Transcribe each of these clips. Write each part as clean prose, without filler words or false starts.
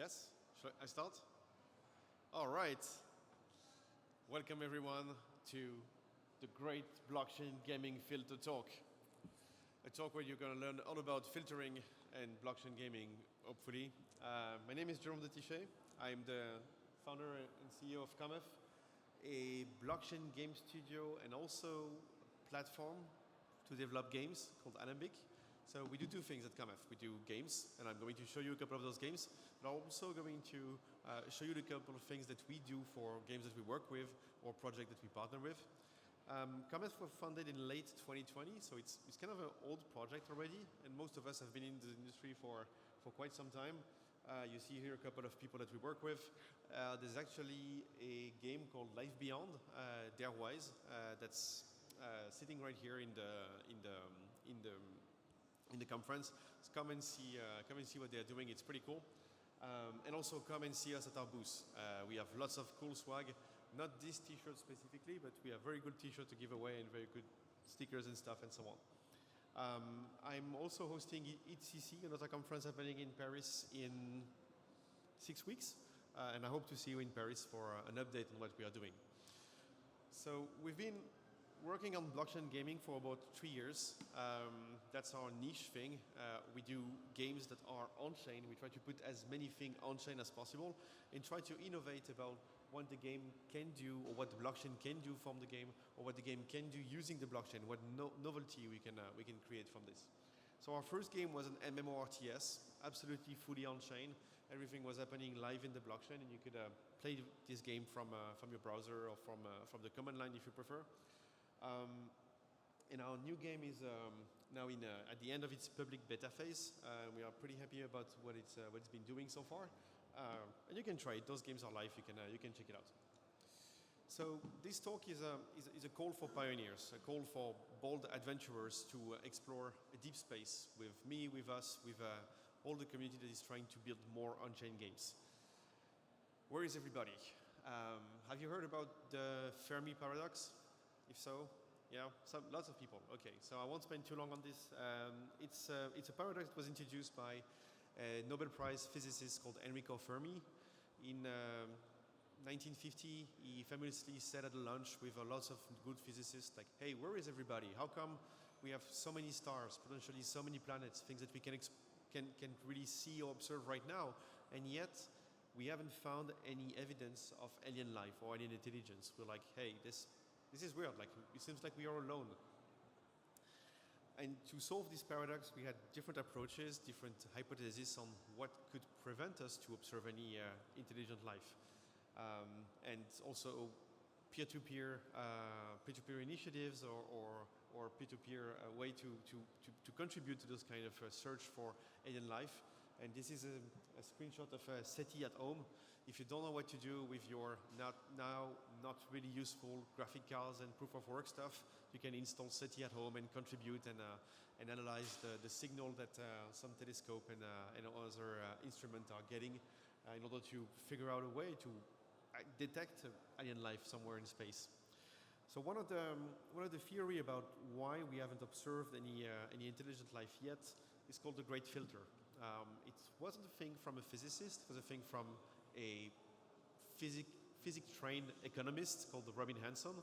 Yes? Should I start? All right. Welcome everyone to the great blockchain gaming filter talk. A talk where you're going to learn all about filtering and blockchain gaming, hopefully. My name is Jerome de Tychey. I'm the founder and CEO of Cometh, a blockchain game studio and also platform to develop games called Alembic. So we do two things at Cometh. We do games, and I'm going to show you a couple of those games, but I'm also going to show you a couple of things that we do for games that we work with or projects that we partner with. Cometh was founded in late 2020, so it's kind of an old project already, and most of us have been in the industry for quite some time. You see here a couple of people that we work with. There's actually a game called Life Beyond, Darewise, that's sitting right here in the conference. So come and see what they're doing. It's pretty cool. And also come and see us at our booth. We have lots of cool swag. Not this T-shirt specifically, but we have very good T-shirts to give away and very good stickers and stuff and so on. I'm also hosting ETCC, another conference happening in Paris in 6 weeks. And I hope to see you in Paris for an update on what we are doing. So we've been working on blockchain gaming for about 3 years. That's our niche thing. We do games that are on-chain. We try to put as many things on-chain as possible and try to innovate about what the game can do or what the blockchain can do from the game or what the game can do using the blockchain, what novelty we can create from this. So our first game was an MMORTS, absolutely fully on-chain. Everything was happening live in the blockchain, and you could play this game from your browser or from the command line if you prefer. And our new game is now at the end of its public beta phase. We are pretty happy about what it's been doing so far. And you can try it. Those games are live. You can check it out. So this talk is a call for pioneers, a call for bold adventurers to explore a deep space with me, with us, with all the community that is trying to build more on-chain games. Where is everybody? Have you heard about the Fermi paradox? If so, yeah, lots of people. Okay, so I won't spend too long on this. It's a paradox that was introduced by a Nobel Prize physicist called Enrico Fermi. In 1950, he famously said at a lunch with lots of good physicists, like, hey, where is everybody? How come we have so many stars, potentially so many planets, things that we can really see or observe right now, and yet we haven't found any evidence of alien life or alien intelligence? We're like, hey, this is weird, like it seems like we are alone. And to solve this paradox, we had different approaches, different hypotheses on what could prevent us to observe any intelligent life. And also peer-to-peer initiatives or peer-to-peer way to contribute to this kind of search for alien life. And this is a screenshot of a SETI at home. If you don't know what to do with your not really useful graphic cards and proof of work stuff, you can install SETI at home and contribute and analyze the signal that some telescope and other instruments are getting in order to figure out a way to detect alien life somewhere in space. So one of the theory about why we haven't observed any intelligent life yet is called the Great Filter. It wasn't a thing from a physicist. It was a thing from a physics-trained economist called Robin Hanson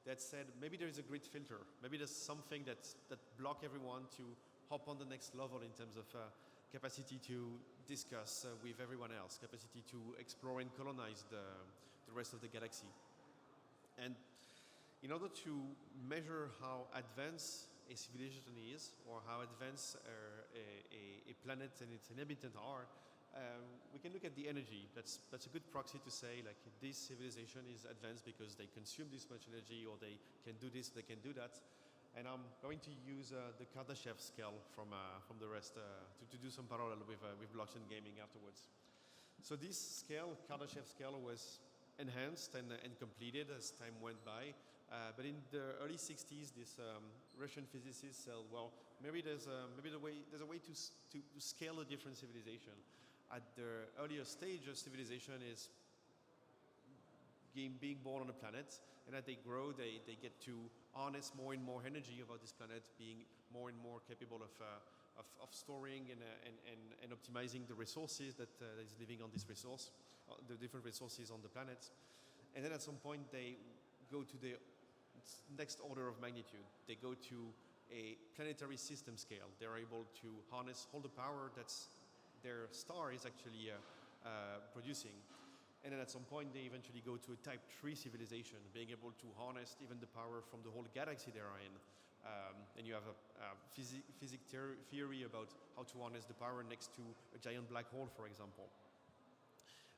that said maybe there is a great filter. Maybe there's something that block everyone to hop on the next level in terms of capacity to discuss with everyone else, capacity to explore and colonize the rest of the galaxy. And in order to measure how advanced a civilization is, or how advanced a planet and its inhabitants are, we can look at the energy. That's a good proxy to say, like, this civilization is advanced because they consume this much energy, or they can do this, they can do that. And I'm going to use the Kardashev scale from the rest to do some parallel with blockchain gaming afterwards. So this scale, Kardashev scale, was enhanced and completed as time went by. But in the early 60s, this Russian physicist said, well, maybe there's a way to scale a different civilization. At the earlier stage of civilization is being born on a planet, and as they grow, they get to harness more and more energy about this planet, being more and more capable of of storing and optimizing the resources that is living on this resource, the different resources on the planet. And then at some point they go to the next order of magnitude. They go to a planetary system scale. They're able to harness all the power that's their star is actually producing. And then at some point they eventually go to a type 3 civilization, being able to harness even the power from the whole galaxy they are in. And you have a physics theory about how to harness the power next to a giant black hole, for example.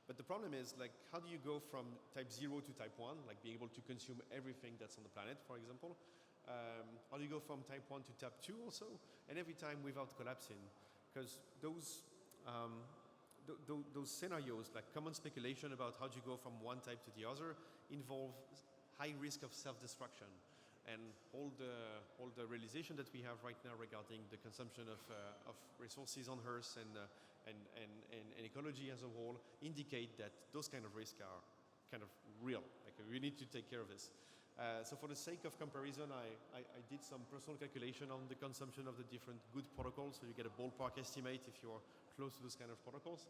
But the problem is, like, how do you go from type 0 to type 1, like being able to consume everything that's on the planet, for example? How do you go from type 1 to type 2 also? And every time without collapsing? Because those scenarios, like common speculation about how do you go from one type to the other, involve high risk of self-destruction. And all the realization that we have right now regarding the consumption of resources on Earth and ecology as a whole indicate that those kind of risks are kind of real. Like, we need to take care of this. So for the sake of comparison, I did some personal calculation on the consumption of the different good protocols, so you get a ballpark estimate if you're close to those kind of protocols.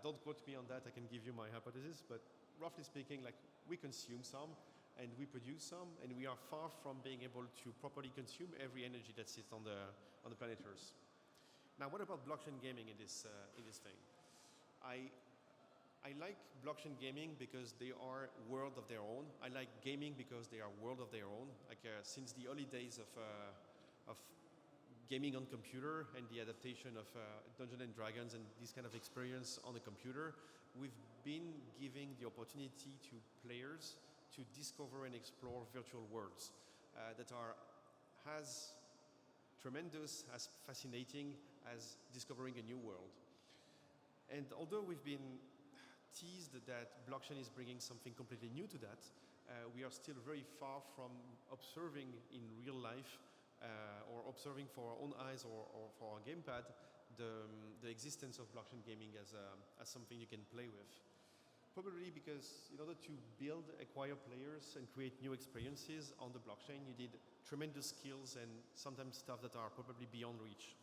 Don't quote me on that, I can give you my hypothesis, but roughly speaking, like, we consume some, and we produce some, and we are far from being able to properly consume every energy that sits on the planet Earth. Now, what about blockchain gaming in this thing? I like blockchain gaming because they are world of their own. I like gaming because they are world of their own. Like since the early days of gaming on computer and the adaptation of Dungeons and Dragons and this kind of experience on the computer, we've been giving the opportunity to players to discover and explore virtual worlds that are as tremendous, as fascinating as discovering a new world. And although we've been teased that blockchain is bringing something completely new to that, we are still very far from observing in real life or observing for our own eyes or for our gamepad the existence of blockchain gaming as something you can play with. Probably because in order to build, acquire players and create new experiences on the blockchain, you need tremendous skills and sometimes stuff that are probably beyond reach.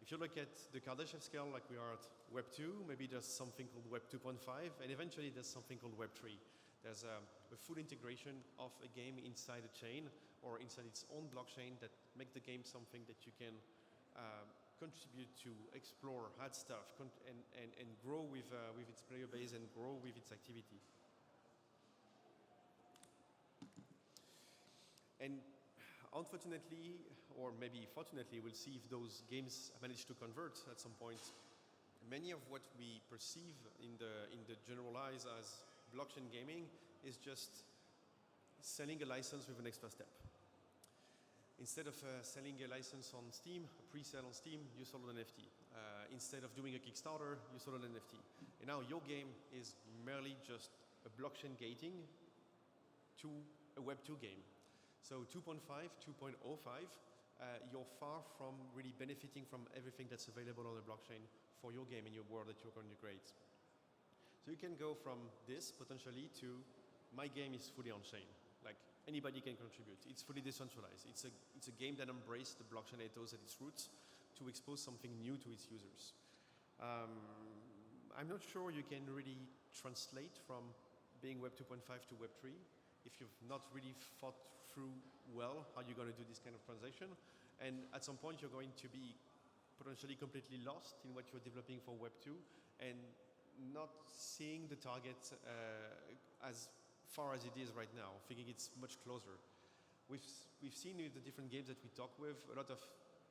If you look at the Kardashev scale, like we are at Web 2, maybe there's something called Web 2.5, and eventually there's something called Web 3. There's a full integration of a game inside a chain or inside its own blockchain that make the game something that you can contribute to, explore, add stuff, and grow with its player base and grow with its activity. And unfortunately, or maybe fortunately, we'll see if those games manage to convert at some point. Many of what we perceive in the general eyes as blockchain gaming is just selling a license with an extra step. Instead of selling a license on Steam, a pre-sale on Steam, you sold an NFT. Instead of doing a Kickstarter, you sold an NFT. And now your game is merely just a blockchain gating to a Web 2 game. So 2.5, 2.05, you're far from really benefiting from everything that's available on the blockchain for your game and your world that you're going to create. So you can go from this potentially to my game is fully on-chain. Like, anybody can contribute. It's fully decentralized. It's a game that embraces the blockchain ethos at its roots to expose something new to its users. I'm not sure you can really translate from being Web 2.5 to Web 3 if you've not really thought through well how you're going to do this kind of transition. And at some point, you're going to be potentially completely lost in what you're developing for Web 2 and not seeing the target as far as it is right now, thinking it's much closer. We've seen with the different games that we talk with, a lot of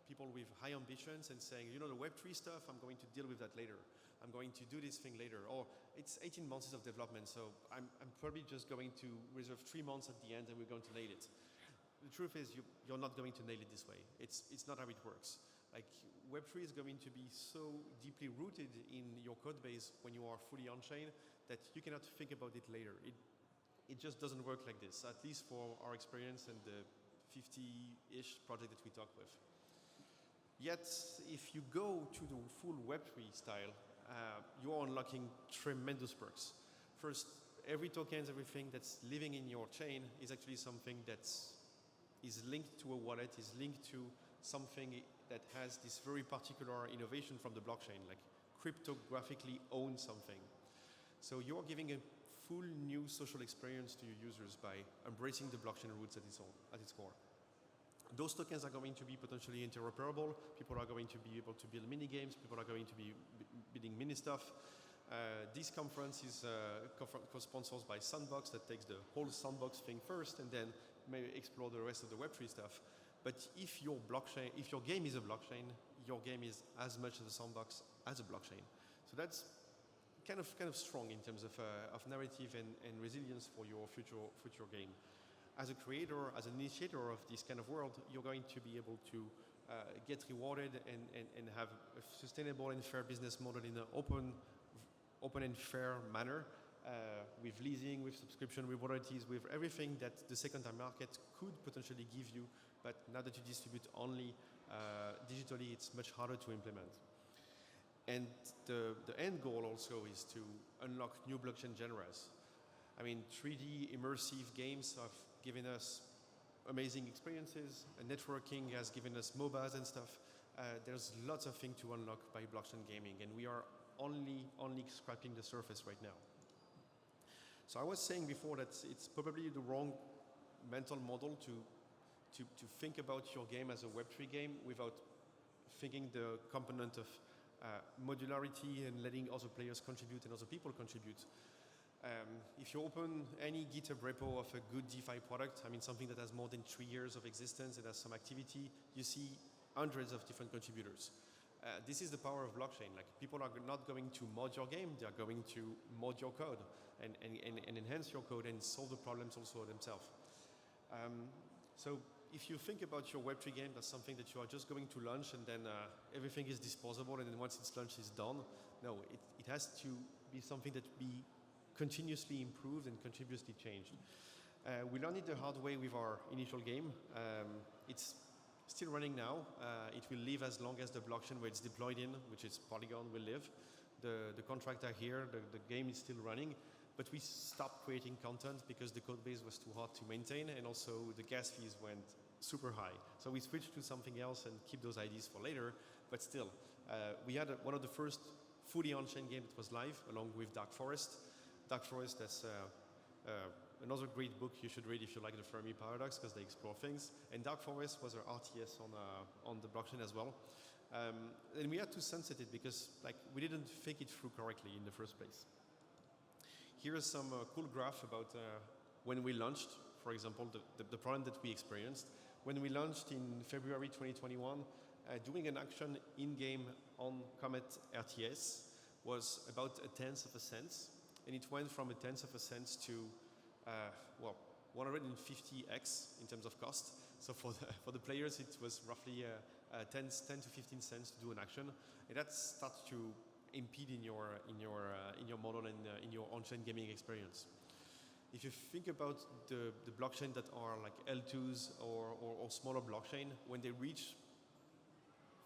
people with high ambitions and saying, you know, the Web3 stuff, I'm going to deal with that later. I'm going to do this thing later. Or it's 18 months of development, so I'm probably just going to reserve 3 months at the end and we're going to nail it. The truth is you're not going to nail it this way. It's not how it works. Like, Web3 is going to be so deeply rooted in your code base when you are fully on-chain that you cannot think about it later. It just doesn't work like this, at least for our experience and the 50-ish project that we talk with. Yet, if you go to the full Web3 style, you are unlocking tremendous perks. First, every tokens, everything that's living in your chain is actually something that is linked to a wallet, is linked to something that has this very particular innovation from the blockchain, like cryptographically own something. So you're giving a full new social experience to your users by embracing the blockchain roots at its core. Those tokens are going to be potentially interoperable. People are going to be able to build mini games. People are going to be building mini stuff. This conference is co-sponsored by Sandbox that takes the whole Sandbox thing first and then maybe explore the rest of the Web3 stuff. But if your game is a blockchain, your game is as much as a sandbox as a blockchain. So that's kind of strong in terms of narrative and resilience for your future game. As a creator, as an initiator of this kind of world, you're going to be able to get rewarded and have a sustainable and fair business model in an open and fair manner, with leasing, with subscription, with royalties, with everything that the second-hand market could potentially give you, but now that you distribute only digitally, it's much harder to implement. And the end goal also is to unlock new blockchain genres. I mean, 3D immersive games have given us amazing experiences, and networking has given us MOBAs and stuff. There's lots of things to unlock by blockchain gaming, and we are only scratching the surface right now. So I was saying before that it's probably the wrong mental model to think about your game as a Web3 game without thinking the component of modularity and letting other players contribute and other people contribute. If you open any GitHub repo of a good DeFi product, I mean something that has more than 3 years of existence, it has some activity, you see hundreds of different contributors. This is the power of blockchain. Like, people are not going to mod your game, they are going to mod your code and enhance your code and solve the problems also themselves. So if you think about your Web3 game, that's something that you are just going to launch and then everything is disposable and then once it's launched, it's done. No, it has to be something that be continuously improved and continuously changed. We learned it the hard way with our initial game. It's still running now. It will live as long as the blockchain where it's deployed in, which is Polygon, will live. The contracts are here, the game is still running, but we stopped creating content because the code base was too hard to maintain and also the gas fees went super high. So we switched to something else and keep those ideas for later, but still. We had one of the first fully on-chain game that was live along with Dark Forest. Dark Forest, that's another great book you should read if you like the Fermi paradox because they explore things. And Dark Forest was our RTS on the blockchain as well. And we had to sunset it because we didn't think it through correctly in the first place. Here is some cool graph about when we launched, for example, the problem that we experienced. When we launched in February 2021, doing an action in-game on Comet RTS was about 0.1 cent. And it went from 0.1 cent to, 150x in terms of cost. So for the players, it was roughly 10 to 15 cents to do an action. And that starts to impede in your model and in your on-chain gaming experience. If you think about the blockchain that are like L2s or smaller blockchain, when they reach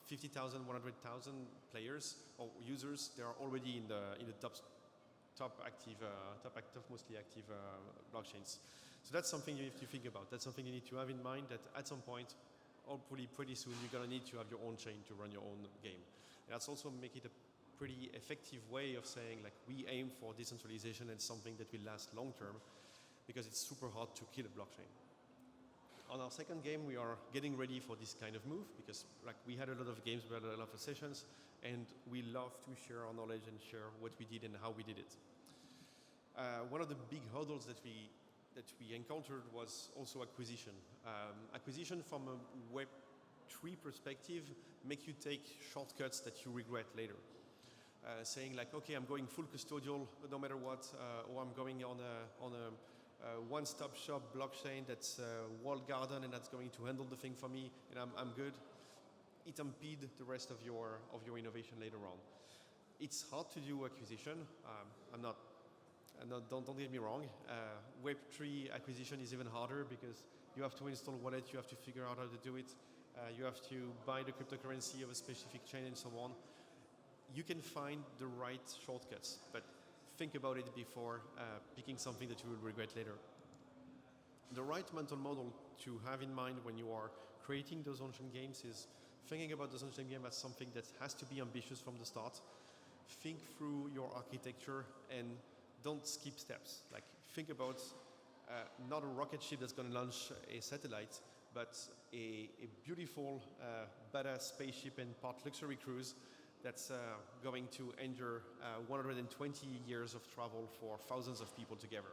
50,000, 100,000 players or users, they are already in the top mostly active blockchains. So that's something you have to think about. That's something you need to have in mind, that at some point, hopefully pretty soon, you're going to need to have your own chain to run your own game. And that's also make it a pretty effective way of saying, like, we aim for decentralization and something that will last long term, because it's super hard to kill a blockchain. On our second game, we are getting ready for this kind of move, because we had a lot of games, we had a lot of sessions, and we love to share our knowledge and share what we did and how we did it. One of the big hurdles that we encountered was also acquisition. Acquisition from a Web3 perspective make you take shortcuts that you regret later. Saying like, okay, I'm going full custodial no matter what, or I'm going on a one-stop shop blockchain that's walled garden and that's going to handle the thing for me and I'm good. It impedes the rest of your innovation later on. It's hard to do acquisition. Don't get me wrong. Web3 acquisition is even harder because you have to install wallet, you have to figure out how to do it, you have to buy the cryptocurrency of a specific chain and so on. You can find the right shortcuts, but think about it before picking something that you will regret later. The right mental model to have in mind when you are creating those on-chain games is thinking about those on-chain games as something that has to be ambitious from the start. Think through your architecture and don't skip steps. Like, think about not a rocket ship that's going to launch a satellite, but a beautiful, badass spaceship and part luxury cruise that's going to endure 120 years of travel for thousands of people together.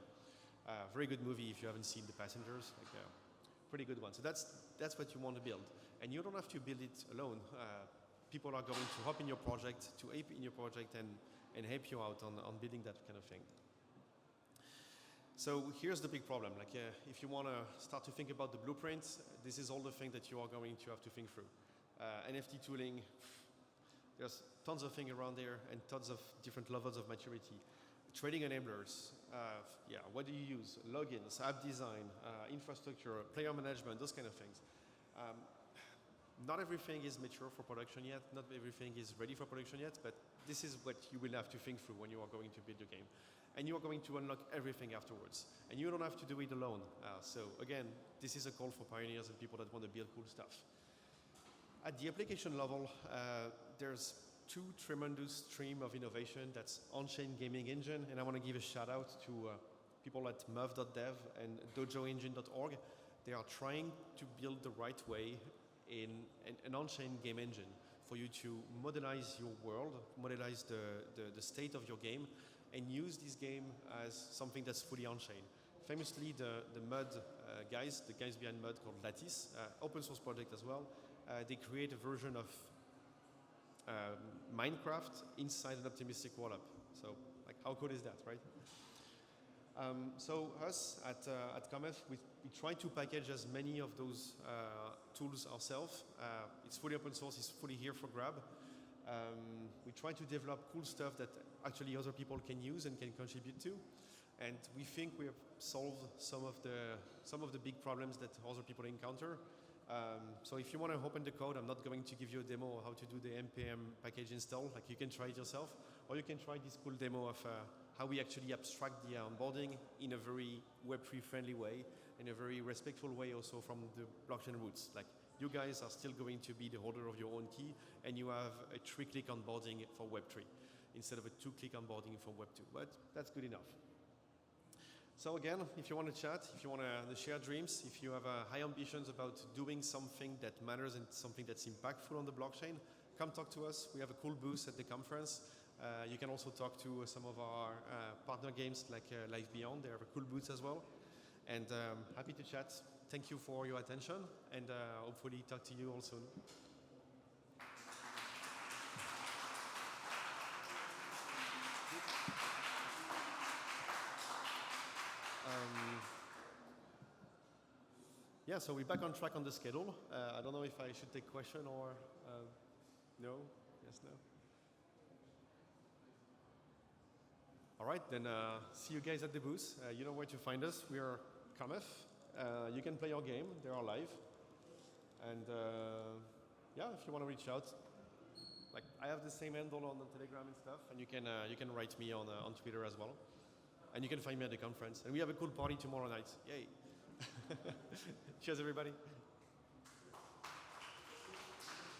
Very good movie if you haven't seen The Passengers. Like, pretty good one. So that's what you want to build. And you don't have to build it alone. People are going to hop in your project, to ape in your project, and help you out on building that kind of thing. So here's the big problem. Like, if you want to start to think about the blueprints, this is all the things that you are going to have to think through. NFT tooling, there's tons of things around there and tons of different levels of maturity. Trading enablers, what do you use? Logins, app design, infrastructure, player management, those kind of things. Not everything is mature for production yet. Not everything is ready for production yet, but this is what you will have to think through when you are going to build your game. And you are going to unlock everything afterwards. And you don't have to do it alone. So again, this is a call for pioneers and people that want to build cool stuff. At the application level, there's two tremendous streams of innovation. That's on-chain gaming engine, and I want to give a shout out to people at muv.dev and dojoengine.org. They are trying to build the right way in an on-chain game engine for you to modelize your world, modelize the state of your game, and use this game as something that's fully on-chain. Famously, the Mud guys, the guys behind Mud called Lattice, open source project as well, they create a version of Minecraft inside an optimistic rollup. So, like, how cool is that, right? So us at Cometh, we try to package as many of those tools ourselves. It's fully open source, it's fully here for grab. We try to develop cool stuff that actually other people can use and can contribute to. And we think we have solved some of the big problems that other people encounter. So if you want to open the code, I'm not going to give you a demo of how to do the npm package install. Like, you can try it yourself, or you can try this cool demo of how we actually abstract the onboarding in a very Web3 friendly way, in a very respectful way also from the blockchain roots. Like, you guys are still going to be the holder of your own key, and you have a 3-click onboarding for Web3 instead of a 2-click onboarding for Web2. But that's good enough. So again, if you want to chat, if you want to share dreams, if you have high ambitions about doing something that matters and something that's impactful on the blockchain, come talk to us. We have a cool booth at the conference. You can also talk to some of our partner games like Life Beyond. They have a cool booth as well. And happy to chat. Thank you for your attention, and hopefully talk to you all soon. Yeah, so we're back on track on the schedule. I don't know if I should take question or no? Yes, no? All right, then see you guys at the booth. You know where to find us. We are Cometh. You can play your game. They are live. And yeah, if you want to reach out, like, I have the same handle on the Telegram and stuff, and you can write me on Twitter as well. And you can find me at the conference. And we have a cool party tomorrow night. Yay. Cheers, everybody.